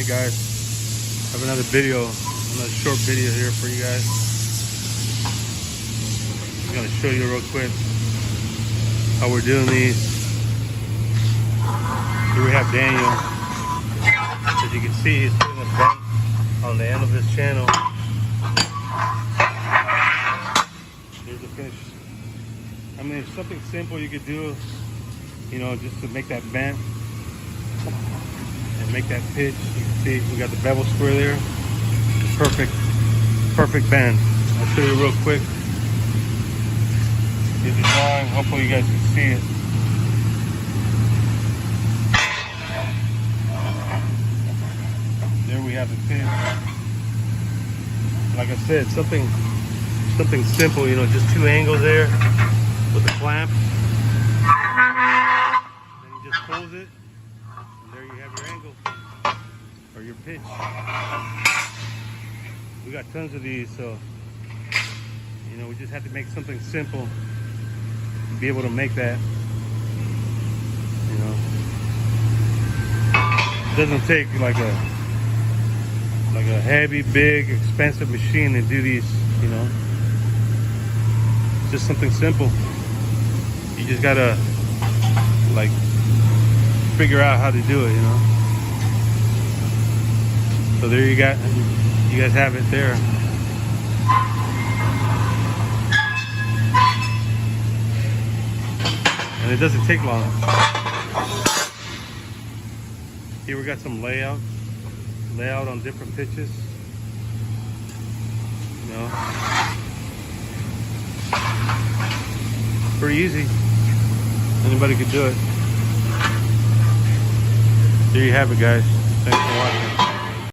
Hey guys, I have another short video here for you guys. I'm gonna show you real quick how we're doing these. Here we have Daniel. As you can see, he's putting a vent on the end of his channel. Here's the finish. I mean, it's something simple you could do, you know, just to make that vent and make that pitch. You can see we got the bevel square there. Perfect bend. I'll show you real quick. Here's the drawing. Hopefully you guys can see it. There we have the pitch. Like I said, something simple, you know, just two angles there with a clamp. Then you just close it, and there you have your angle or your pitch. We got tons of these, so you know, we just have to make something simple to be able to make that. You know, it doesn't take like a heavy, big, expensive machine to do these. You know, it's just something simple. You just gotta like figure out how to do it. You know. So there you guys have it there. And it doesn't take long. Here we got some layout on different pitches. You know, pretty easy. Anybody could do it. There you have it, guys. Thanks for watching.